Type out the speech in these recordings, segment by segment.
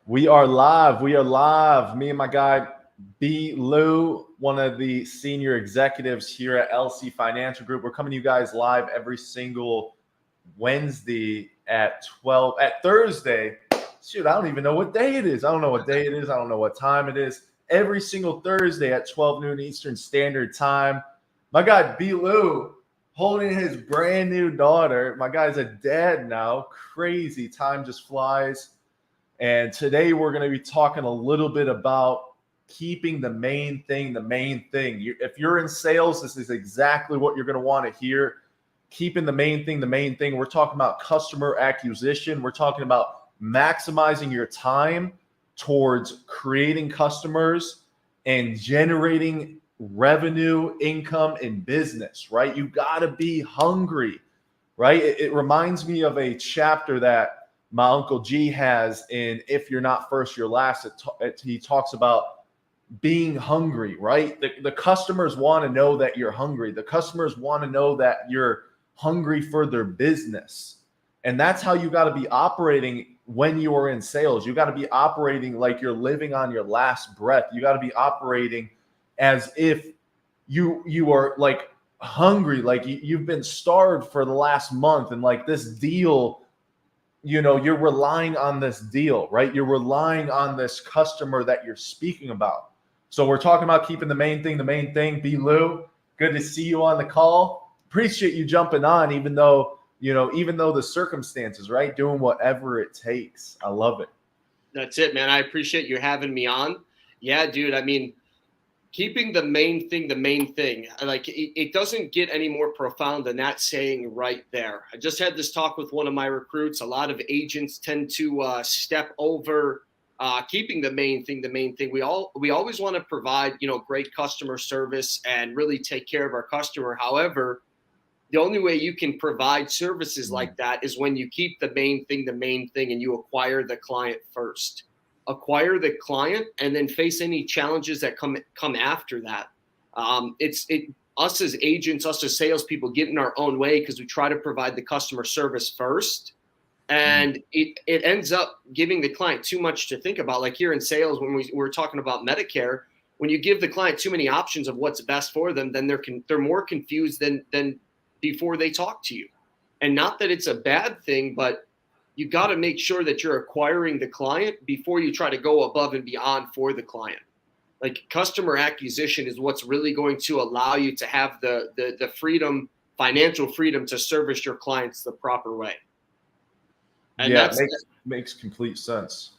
We are live. We are live. Me and my guy B. Lou, one of the senior executives here at LC Financial Group. We're coming to you guys live every single Wednesday at 12 at Thursday. Shoot, I don't even know what day it is. I don't know what day it is. I don't know what time it is. Every single Thursday at 12 noon Eastern Standard Time. My guy B. Lou holding his brand new daughter. My guy's a dad now. Crazy. Time just flies. And today we're going to be talking a little bit about keeping the main thing the main thing. If you're in sales, this is exactly what you're going to want to hear. Keeping the main thing the main thing. We're talking about customer acquisition. We're talking about maximizing your time towards creating customers and generating revenue, income, and business, right? You got to be hungry, right? It reminds me of a chapter that my Uncle G has in If You're Not First, You're Last. He talks about being hungry, right? The customers want to know that you're hungry. The customers want to know that you're hungry for their business. And that's how you got to be operating when you are in sales. You got to be operating like you're living on your last breath. You got to be operating as if you are like hungry, like you've been starved for the last month, and like this deal, you're relying on this deal, right? You're relying on this customer that you're speaking about. So we're talking about keeping the main thing the main thing. B. Lou, good to see you on the call. Appreciate you jumping on, even though the circumstances, right? Doing whatever it takes. I love it. That's it, man. I appreciate you having me on. Yeah, dude. I mean, keeping the main thing the main thing. Like it doesn't get any more profound than that saying right there. I just had this talk with one of my recruits. A lot of agents tend to step over keeping the main thing the main thing. We always want to provide great customer service and really take care of our customer. However, the only way you can provide services like that is when you keep the main thing and you acquire the client first. Acquire the client and then face any challenges that come after that. Us as agents, us as salespeople get in our own way because we try to provide the customer service first. And it ends up giving the client too much to think about. Like here in sales, when we're talking about Medicare, when you give the client too many options of what's best for them, then they're more confused than before they talk to you. And not that it's a bad thing, but you got to make sure that you're acquiring the client before you try to go above and beyond for the client. Like customer acquisition is what's really going to allow you to have the freedom, financial freedom to service your clients the proper way. And yeah, makes complete sense.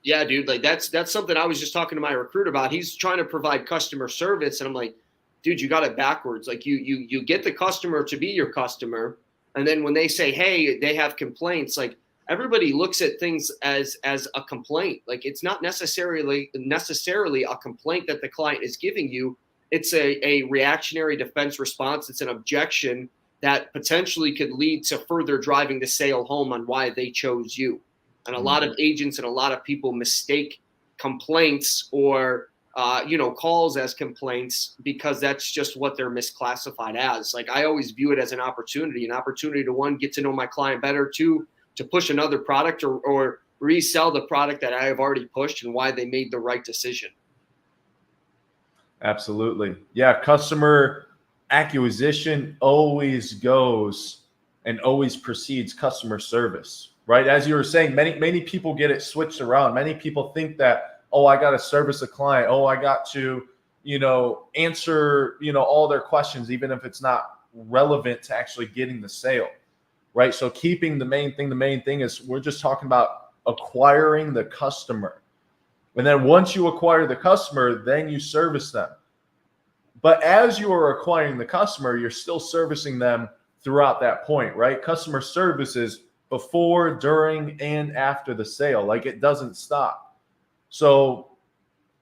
Yeah, dude, like that's something I was just talking to my recruit about. He's trying to provide customer service, and I'm like, dude, you got it backwards. Like you get the customer to be your customer. And then when they say, hey, they have complaints, like everybody looks at things as a complaint. Like it's not necessarily a complaint that the client is giving you. It's a reactionary defense response. It's an objection that potentially could lead to further driving the sale home on why they chose you. And a lot of agents and a lot of people mistake complaints or calls as complaints because that's just what they're misclassified as. Like I always view it as an opportunity to one, get to know my client better, two, to push another product or resell the product that I have already pushed and why they made the right decision. Absolutely. Yeah. Customer acquisition always goes and always precedes customer service, right? As you were saying, many people get it switched around. Many people think that, oh, I got to service a client. Oh, I got to, answer, all their questions, even if it's not relevant to actually getting the sale, right? So keeping the main thing is we're just talking about acquiring the customer. And then once you acquire the customer, then you service them. But as you are acquiring the customer, you're still servicing them throughout that point, right? Customer service is before, during, and after the sale. Like it doesn't stop. So,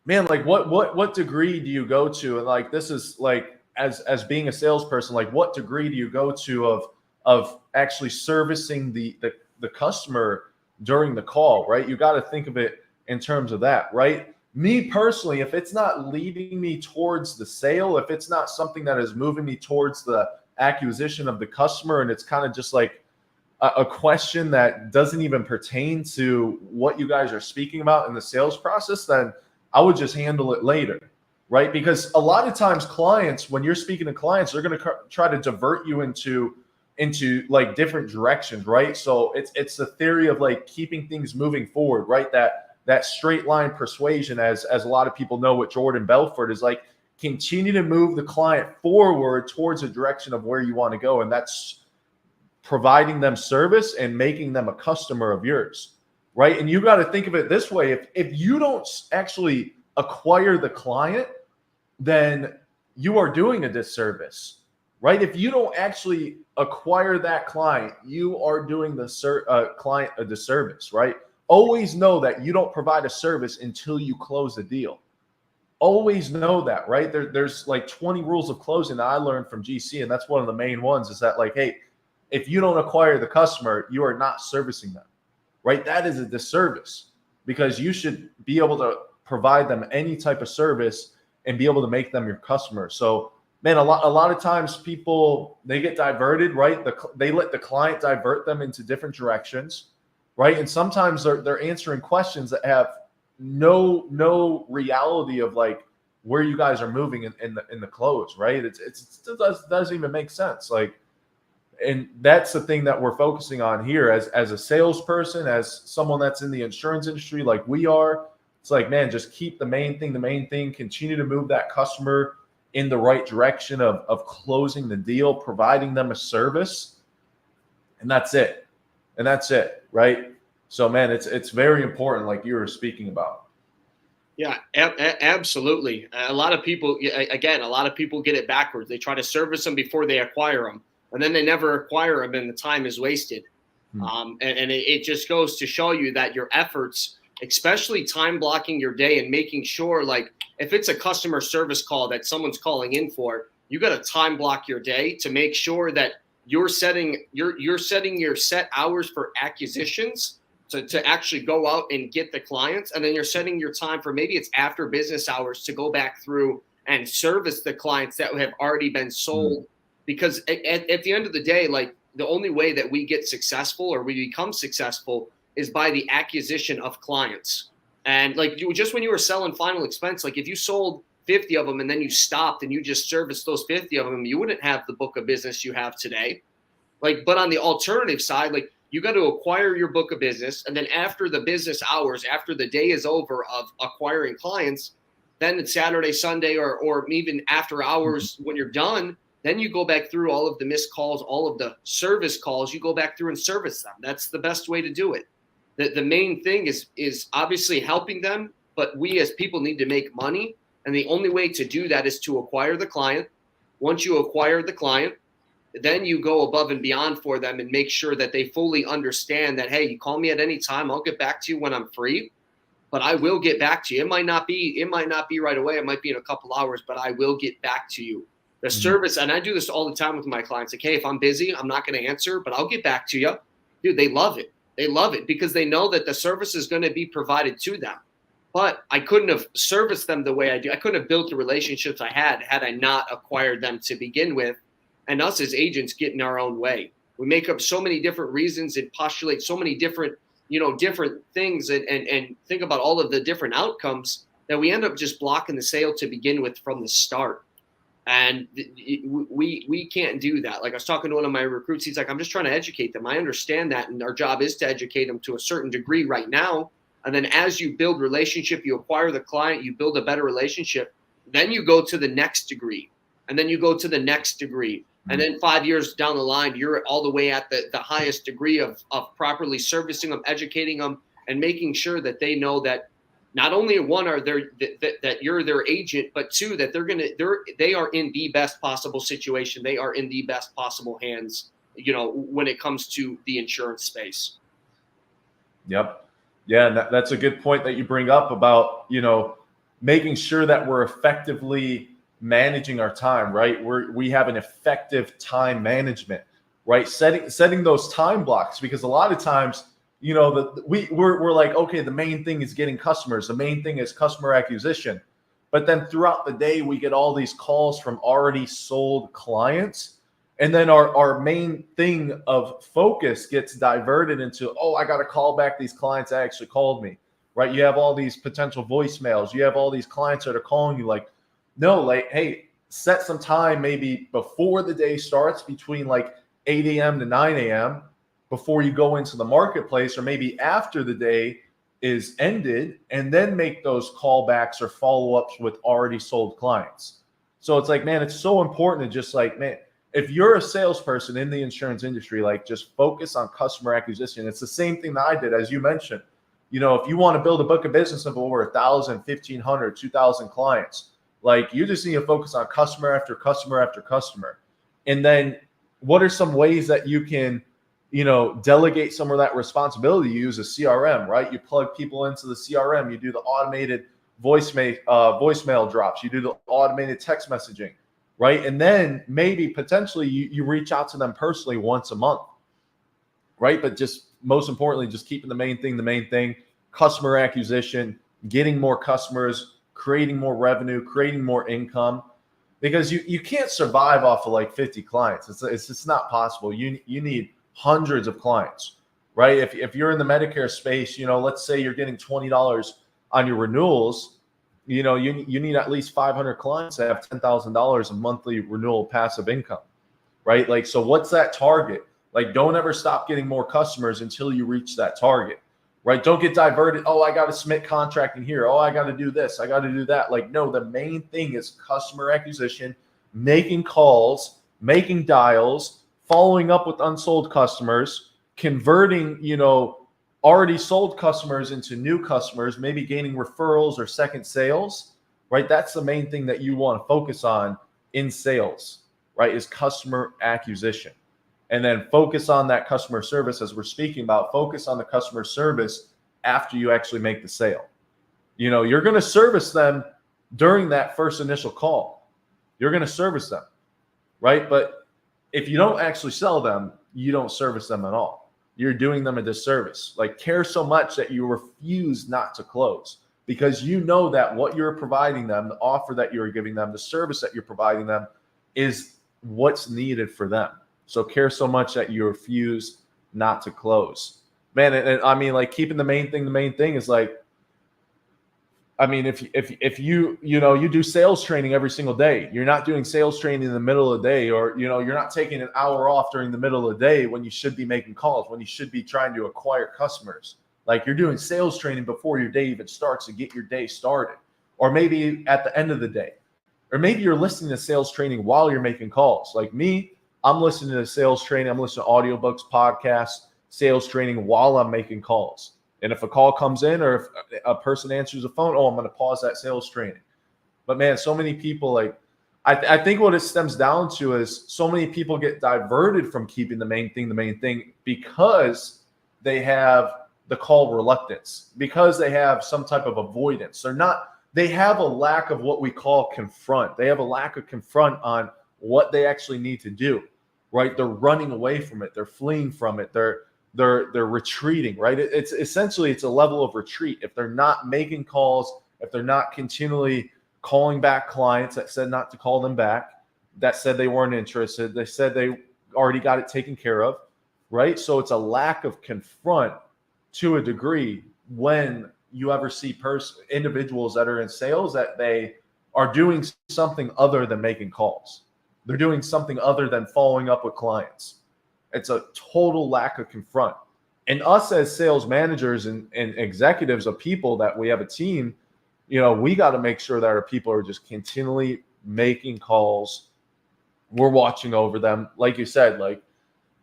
man, like what degree do you go to? And like this is like as being a salesperson, like what degree do you go to of actually servicing the customer during the call, right? You got to think of it in terms of that, right? Me personally, if it's not leading me towards the sale, if it's not something that is moving me towards the acquisition of the customer, and it's kind of just like a question that doesn't even pertain to what you guys are speaking about in the sales process, then I would just handle it later, right? Because a lot of times clients, when you're speaking to clients, they're going to try to divert you into like different directions, right? So it's the theory of like keeping things moving forward, right? That straight line persuasion, as a lot of people know what Jordan Belfort is, like continue to move the client forward towards a direction of where you want to go. And that's providing them service and making them a customer of yours, right? And you got to think of it this way. If you don't actually acquire the client, then you are doing a disservice, right? If you don't actually acquire that client, you are doing the client a disservice, right? Always know that you don't provide a service until you close the deal. Always know that, right? There's like 20 rules of closing that I learned from GC, and that's one of the main ones, is that like, hey, if you don't acquire the customer, you are not servicing them, right? That is a disservice, because you should be able to provide them any type of service and be able to make them your customer. So, man, a lot of times people, they get diverted, right? They let the client divert them into different directions, right? And sometimes they're answering questions that have no reality of like where you guys are moving in the close, right? It doesn't even make sense. Like, and that's the thing that we're focusing on here as a salesperson, as someone that's in the insurance industry like we are. It's like, man, just keep the main thing, continue to move that customer in the right direction of closing the deal, providing them a service. And that's it. Right? So, man, it's very important, like you were speaking about. Yeah, absolutely. A lot of people get it backwards. They try to service them before they acquire them, and then they never acquire them, and the time is wasted. And it just goes to show you that your efforts, especially time blocking your day and making sure, like if it's a customer service call that someone's calling in for, you got to time block your day to make sure that you're setting your set hours for acquisitions to actually go out and get the clients. And then you're setting your time for, maybe it's after business hours, to go back through and service the clients that have already been sold. Because at the end of the day, like the only way that we get successful or we become successful is by the acquisition of clients. And like just when you were selling Final Expense, like if you sold 50 of them and then you stopped and you just serviced those 50 of them, you wouldn't have the book of business you have today. Like, but on the alternative side, like you got to acquire your book of business. And then after the business hours, after the day is over of acquiring clients, then it's Saturday, Sunday, or even after hours when you're done, then you go back through all of the missed calls, all of the service calls, you go back through and service them. That's the best way to do it. The main thing is obviously helping them, but we as people need to make money. And the only way to do that is to acquire the client. Once you acquire the client, then you go above and beyond for them and make sure that they fully understand that, hey, you call me at any time, I'll get back to you when I'm free, but I will get back to you. It might not be right away. It might be in a couple hours, but I will get back to you. The service, and I do this all the time with my clients, like, hey, if I'm busy, I'm not going to answer, but I'll get back to you. Dude, they love it. They love it because they know that the service is going to be provided to them. But I couldn't have serviced them the way I do. I couldn't have built the relationships I had I not acquired them to begin with. And us as agents get in our own way. We make up so many different reasons and postulate so many different things and think about all of the different outcomes that we end up just blocking the sale to begin with from the start. And we can't do that. Like I was talking to one of my recruits, he's like, I'm just trying to educate them. I understand that. And our job is to educate them to a certain degree right now. And then as you build relationship, you acquire the client, you build a better relationship, then you go to the next degree. And then you go to the next degree. And then 5 years down the line, you're all the way at the highest degree of properly servicing them, educating them, and making sure that they know that not only one are there that you're their agent, but two, that they are in the best possible situation. They are in the best possible hands, when it comes to the insurance space. Yep. Yeah. And that's a good point that you bring up about, making sure that we're effectively managing our time, right? We have an effective time management, right? Setting those time blocks, because a lot of times, we're like, okay, the main thing is getting customers. The main thing is customer acquisition. But then throughout the day, we get all these calls from already sold clients. And then our main thing of focus gets diverted into, oh, I got to call back these clients that actually called me, right? You have all these potential voicemails. You have all these clients that are calling you like, no, like, hey, set some time maybe before the day starts between like 8 a.m. to 9 a.m. before you go into the marketplace, or maybe after the day is ended, and then make those callbacks or follow-ups with already sold clients. So it's like, man, it's so important to just like, man, if you're a salesperson in the insurance industry, like just focus on customer acquisition. It's the same thing that I did, as you mentioned. You know, if you want to build a book of business of over 1,000, 1,500, 2,000 clients, like you just need to focus on customer after customer after customer. And then what are some ways that you can, you know, delegate some of that responsibility? You use a CRM, right? You plug people into the CRM. You do the automated voicemail drops. You do the automated text messaging, right? And then maybe potentially you reach out to them personally once a month, right? But just most importantly, just keeping the main thing, customer acquisition, getting more customers, creating more revenue, creating more income, because you can't survive off of like 50 clients. It's just not possible. You need hundreds of clients, right? If you're in the Medicare space, you know, let's say you're getting $20 on your renewals, you know, you need at least 500 clients that have $10,000 of monthly renewal passive income, right? Like, so what's that target? Like, don't ever stop getting more customers until you reach that target, right? Don't get diverted. Oh, I got to submit contracting here. Oh, I got to do this. I got to do that. Like, no, the main thing is customer acquisition, making calls, making dials, following up with unsold customers, converting, you know, already sold customers into new customers, maybe gaining referrals or second sales, right? That's the main thing that you want to focus on in sales, right? Is customer acquisition. And then focus on that customer service, as we're speaking about. Focus on the customer service after you actually make the sale. You know, you're going to service them during that first initial call. You're going to service them, right? But if you don't actually sell them, you don't service them at all. You're doing them a disservice. Like, care so much that you refuse not to close, because you know that what you're providing them, the offer that you're giving them, the service that you're providing them is what's needed for them. So care so much that you refuse not to close, man. And I mean, like, keeping the main thing is like, I mean, if you know, you do sales training every single day, you're not doing sales training in the middle of the day, or, you know, you're not taking an hour off during the middle of the day when you should be making calls, when you should be trying to acquire customers. Like, you're doing sales training before your day even starts to get your day started, or maybe at the end of the day, or maybe you're listening to sales training while you're making calls. Like me, I'm listening to sales training. I'm listening to audiobooks, podcasts, sales training while I'm making calls. And if a call comes in, or if a person answers the phone, oh, I'm going to pause that sales training. But man, so many people, like, I think what it stems down to is so many people get diverted from keeping the main thing because they have the call reluctance, because they have some type of avoidance. They have a lack of what we call confront. They have a lack of confront on what they actually need to do, right? They're running away from it. They're fleeing from it. They're retreating, right? It's essentially, it's a level of retreat. If they're not making calls, if they're not continually calling back clients that said not to call them back, that said they weren't interested, they said they already got it taken care of, right? So it's a lack of confront to a degree when you ever see individuals that are in sales that they are doing something other than making calls. They're doing something other than following up with clients. It's a total lack of confront. And us as sales managers and executives of people that we have a team, you know, we got to make sure that our people are just continually making calls. We're watching over them. Like you said, like,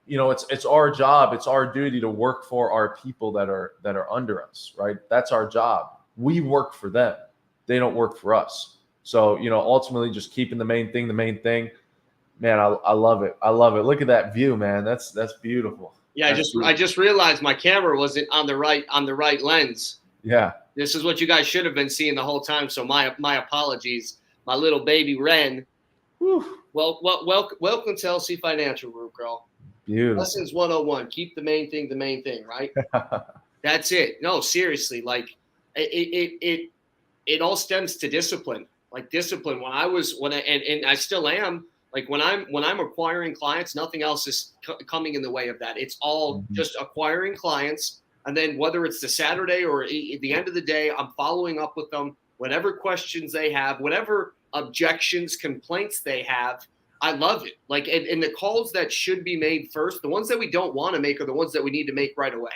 you know, it's our job. It's our duty to work for our people that are under us, right? That's our job. We work for them. They don't work for us. So, you know, ultimately just keeping the main thing. Man, I love it. I love it. Look at that view, man. That's beautiful. Yeah, I just realized my camera wasn't on the right lens. Yeah. This is what you guys should have been seeing the whole time. So my apologies. My little baby Ren. Whew. Welcome to LC Financial Group, girl. Beautiful. Lessons 101. Keep the main thing, right? That's it. No, seriously, like it all stems to discipline. Like discipline. And I still am. Like when I'm acquiring clients, nothing else is coming in the way of that. It's all just acquiring clients. And then whether it's the Saturday or at the end of the day, I'm following up with them, whatever questions they have, whatever objections, complaints they have. I love it. Like, and the calls that should be made first, the ones that we don't want to make are the ones that we need to make right away.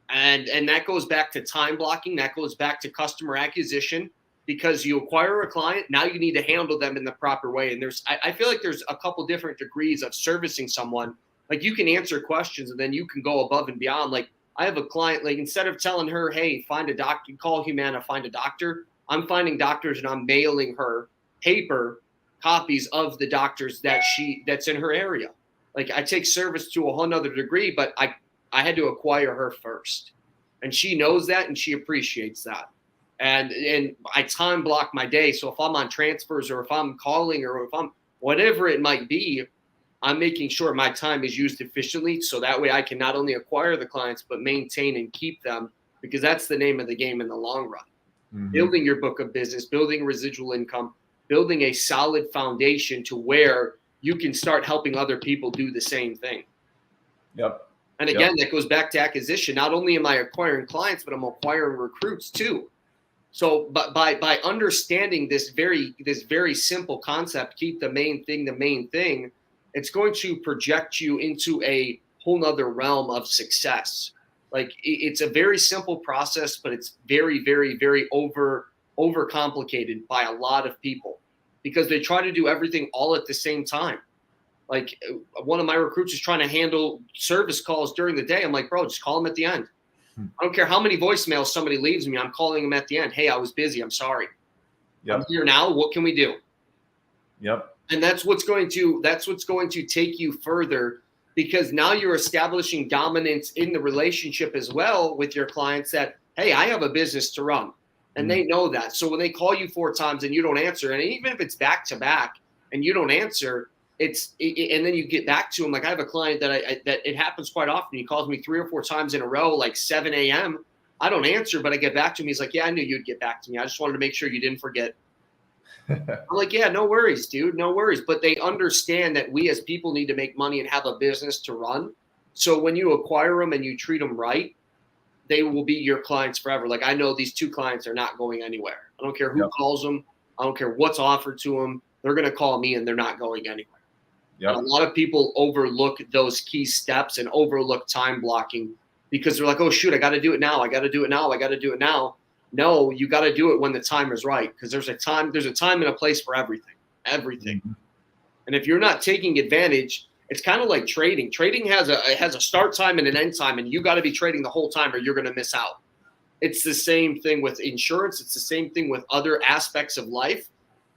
And that goes back to time blocking. That goes back to customer acquisition, because you acquire a client. Now you need to handle them in the proper way. And I feel like there's a couple different degrees of servicing someone. Like you can answer questions and then you can go above and beyond. Like I have a client, like instead of telling her, hey, find a doctor, call Humana, find a doctor, I'm finding doctors and I'm mailing her paper copies of the doctors that's in her area. Like I take service to a whole nother degree, but I had to acquire her first. And she knows that and she appreciates that. And I time block my day. So if I'm on transfers or if I'm calling or if I'm whatever it might be, I'm making sure my time is used efficiently. So that way I can not only acquire the clients, but maintain and keep them, because that's the name of the game in the long run. Mm-hmm. Building your book of business, building residual income, building a solid foundation to where you can start helping other people do the same thing. Yep. And again, that goes back to acquisition. Not only am I acquiring clients, but I'm acquiring recruits too. So but by understanding this very simple concept, keep the main thing, it's going to project you into a whole nother realm of success. Like it's a very simple process, but it's very, very, very overcomplicated by a lot of people because they try to do everything all at the same time. Like one of my recruits is trying to handle service calls during the day. I'm like, bro, just call them at the end. I don't care how many voicemails somebody leaves me. I'm calling them at the end. Hey, I was busy. I'm sorry. Yep. I'm here now. What can we do? Yep. And that's what's going to take you further, because now you're establishing dominance in the relationship as well with your clients that, hey, I have a business to run. And they know that. So when they call you 4 times and you don't answer, and even if it's back to back and you don't answer, and then you get back to him. Like I have a client that it happens quite often. He calls me 3 or 4 times in a row, like 7 a.m. I don't answer, but I get back to him. He's like, yeah, I knew you'd get back to me. I just wanted to make sure you didn't forget. I'm like, yeah, no worries, dude. No worries. But they understand that we as people need to make money and have a business to run. So when you acquire them and you treat them right, they will be your clients forever. Like I know these 2 clients are not going anywhere. I don't care who calls them. I don't care what's offered to them. They're going to call me and they're not going anywhere. Yep. A lot of people overlook those key steps and overlook time blocking because they're like, oh, shoot, I got to do it now. I got to do it now. I got to do it now. No, you got to do it when the time is right, because there's a time and a place for everything. Mm-hmm. And if you're not taking advantage, it's kind of like trading. Trading has a start time and an end time, and you got to be trading the whole time or you're going to miss out. It's the same thing with insurance. It's the same thing with other aspects of life.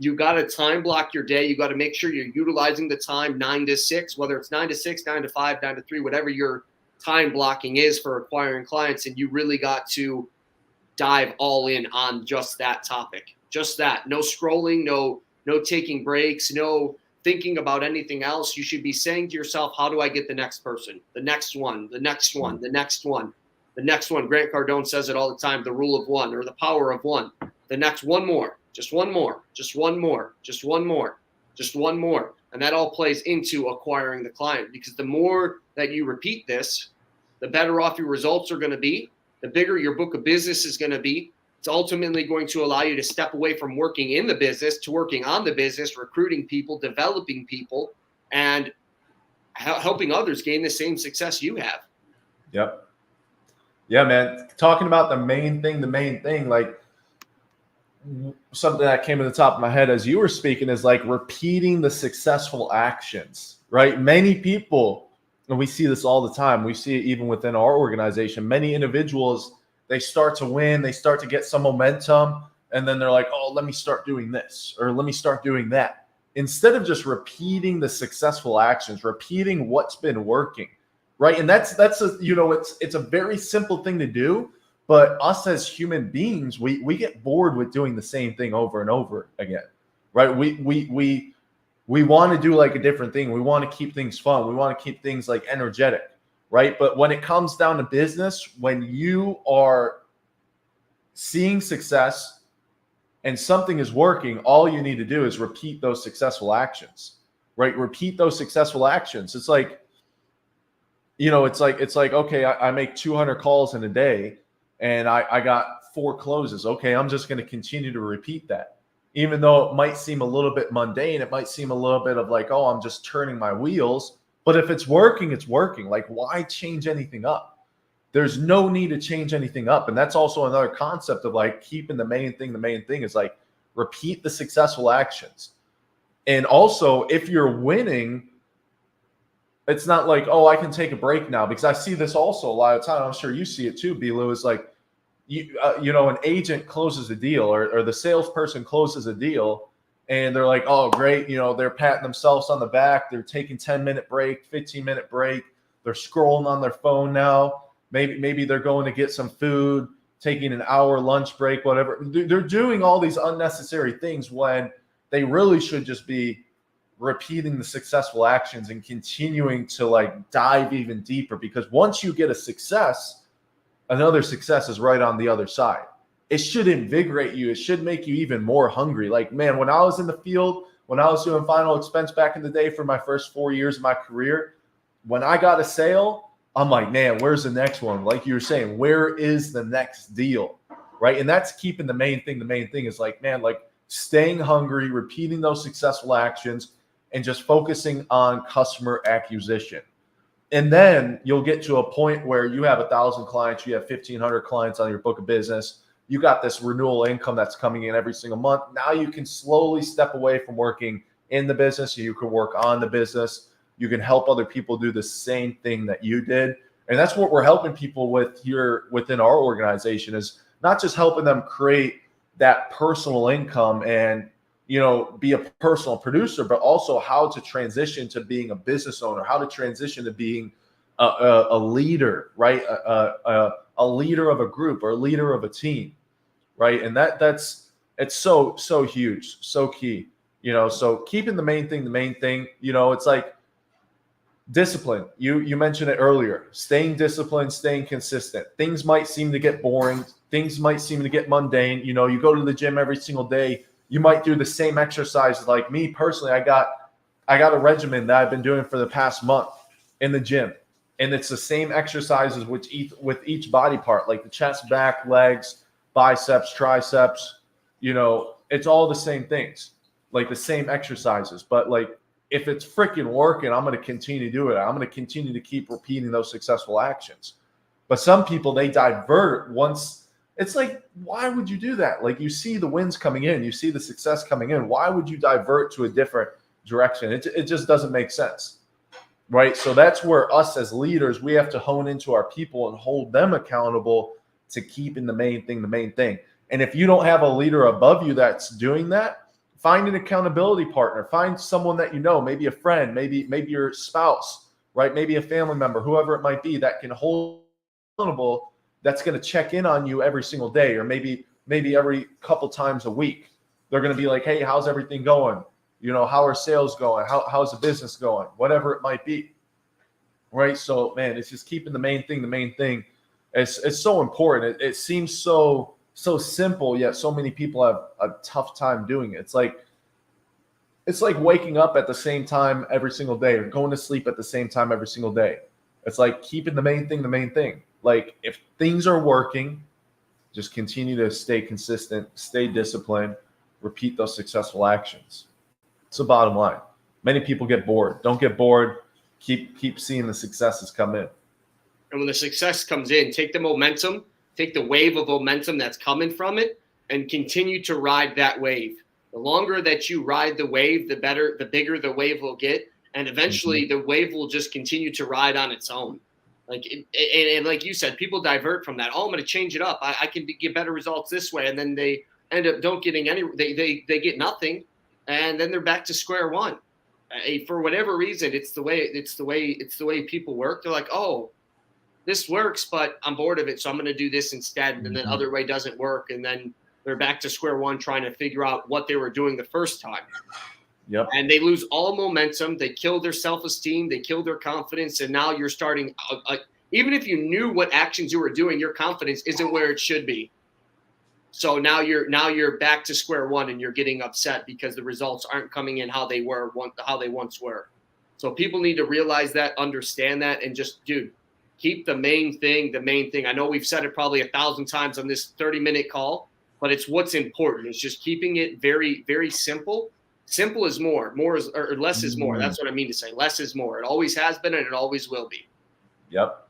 You got to time block your day. You got to make sure you're utilizing the time 9 to 6, whether it's 9 to 6, 9 to 5, 9 to 3, whatever your time blocking is for acquiring clients. And you really got to dive all in on just that topic, just that. No scrolling, no taking breaks, no thinking about anything else. You should be saying to yourself, how do I get the next person, the next one, the next one, the next one, the next one. Grant Cardone says it all the time, the rule of one or the power of one. The next one more. Just one more, just one more, just one more, just one more. And that all plays into acquiring the client, because the more that you repeat this, the better off your results are going to be, the bigger your book of business is going to be. It's ultimately going to allow you to step away from working in the business to working on the business, recruiting people, developing people, and helping others gain the same success you have. Yep. Yeah, man. Talking about the main thing, like, something that came to the top of my head as you were speaking is like repeating the successful actions, right? Many people, and we see this all the time. We see it even within our organization. Many individuals, they start to win, they start to get some momentum, and then they're like, oh, let me start doing this or let me start doing that. Instead of just repeating the successful actions, repeating what's been working, right? And that's it's a very simple thing to do. But us as human beings, we get bored with doing the same thing over and over again, right? We want to do like a different thing. We want to keep things fun. We want to keep things like energetic, right? But when it comes down to business, when you are seeing success and something is working, all you need to do is repeat those successful actions, right? Repeat those successful actions. It's like, it's like, okay, I make 200 calls in a day and I got 4 closes. Okay, I'm just going to continue to repeat that. Even though it might seem a little bit mundane, it might seem a little bit of like, oh, I'm just turning my wheels. But if it's working, it's working. Like, why change anything up? There's no need to change anything up. And that's also another concept of like keeping the main thing is like repeat the successful actions. And also, if you're winning, it's not like, oh, I can take a break now, because I see this also a lot of time. I'm sure you see it too, B-Lou, is like, an agent closes a deal or the salesperson closes a deal and they're like, oh, great. They're patting themselves on the back. They're taking 10-minute break, 15-minute break. They're scrolling on their phone now. Maybe they're going to get some food, taking an hour lunch break, whatever. They're doing all these unnecessary things when they really should just be repeating the successful actions and continuing to like dive even deeper, because once you get a success, another success is right on the other side. It should invigorate you. It should make you even more hungry. Like, man, when I was in the field, when I was doing final expense back in the day for my first 4 years of my career, when I got a sale, I'm like, man, where's the next one? Like you were saying, where is the next deal? Right. And that's keeping the main thing. The main thing is like, man, like staying hungry, repeating those successful actions, and just focusing on customer acquisition. And then you'll get to a point where you have 1,000 clients, you have 1,500 clients on your book of business. You got this renewal income that's coming in every single month. Now you can slowly step away from working in the business. You can work on the business. You can help other people do the same thing that you did. And that's what we're helping people with here within our organization, is not just helping them create that personal income and be a personal producer, but also how to transition to being a business owner, how to transition to being a leader, right? A leader of a group or a leader of a team, right? And it's so huge, so key, so keeping the main thing, it's like discipline. You mentioned it earlier, staying disciplined, staying consistent. Things might seem to get boring. Things might seem to get mundane. You go to the gym every single day. You might do the same exercises. Like me personally, I got a regimen that I've been doing for the past month in the gym, and it's the same exercises with each body part, like the chest, back, legs, biceps, triceps. It's all the same things, like the same exercises. But like, if it's freaking working, I'm going to continue to do it. I'm going to continue to keep repeating those successful actions. But some people, they divert once. It's like, why would you do that? Like, you see the wins coming in, you see the success coming in. Why would you divert to a different direction? It just doesn't make sense, right? So that's where us as leaders, we have to hone into our people and hold them accountable to keeping the main thing. And if you don't have a leader above you that's doing that, find an accountability partner. Find someone that maybe a friend, maybe your spouse, right? Maybe a family member, whoever it might be, that can hold accountable, that's going to check in on you every single day, or maybe every couple times a week. They're going to be like, hey, how's everything going? How are sales going? How's the business going? Whatever it might be, right? So, man, it's just keeping the main thing. It's so important. It seems so simple, yet so many people have a tough time doing it. It's like waking up at the same time every single day, or going to sleep at the same time every single day. It's like keeping the main thing. Like, if things are working, just continue to stay consistent, stay disciplined, repeat those successful actions. It's the bottom line. Many people get bored. Don't get bored. Keep seeing the successes come in. And when the success comes in, take the momentum, take the wave of momentum that's coming from it, and continue to ride that wave. The longer that you ride the wave, the bigger the wave will get. And eventually the wave will just continue to ride on its own. And like you said, people divert from that. Oh, I'm going to change it up. I can get better results this way. And then they end up don't getting they get nothing. And then they're back to square one. For whatever reason, it's the way people work. They're like, oh, this works, but I'm bored of it. So I'm going to do this instead. And then the other way doesn't work. And then they're back to square one, trying to figure out what they were doing the first time. Yep. And they lose all momentum. They kill their self-esteem. They kill their confidence. And now you're starting, even if you knew what actions you were doing, your confidence isn't where it should be. So now you're back to square one, and you're getting upset because the results aren't coming in how they once were. So people need to realize that, understand that, and just, dude, keep the main thing the main thing. I know we've said it probably 1,000 times on this 30-minute call, but it's what's important. It's just keeping it very, very simple. Simple is more. More is, or less is more. That's what I mean to say. Less is more. It always has been, and it always will be. Yep.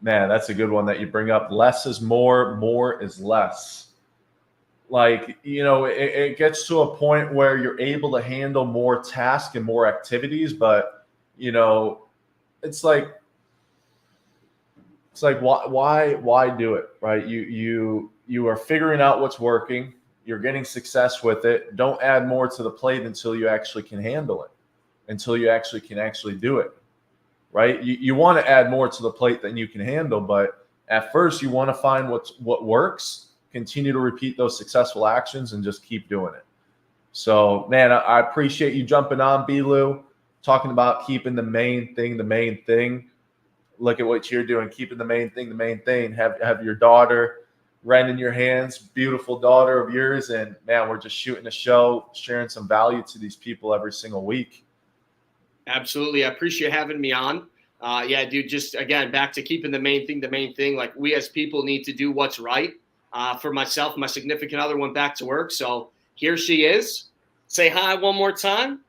Man, that's a good one that you bring up. Less is more, more is less. Like, it gets to a point where you're able to handle more tasks and more activities, but it's like why do it, right? You are figuring out what's working. You're getting success with it. Don't add more to the plate until you actually can handle it, until you actually can do it, right? You want to add more to the plate than you can handle, but at first you want to find what works, continue to repeat those successful actions, and just keep doing it. So, man, I appreciate you jumping on, B-Lou, talking about keeping the main thing the main thing. Look at what you're doing, keeping the main thing the main thing. Have your daughter, Ren, in your hands, beautiful daughter of yours, and man, we're just shooting a show, sharing some value to these people every single week. Absolutely. I appreciate having me on. Yeah, dude, just again, back to keeping the main thing the main thing. Like, we as people need to do what's right. For myself, my significant other went back to work, so here she is. Say hi one more time.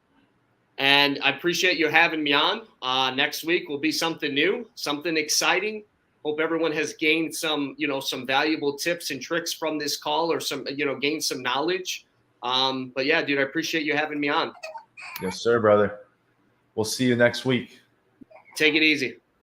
And I appreciate you having me on. Next week will be something new, something exciting. Hope everyone has gained some valuable tips and tricks from this call, or gained some knowledge. But yeah, dude, I appreciate you having me on. Yes, sir, brother. We'll see you next week. Take it easy.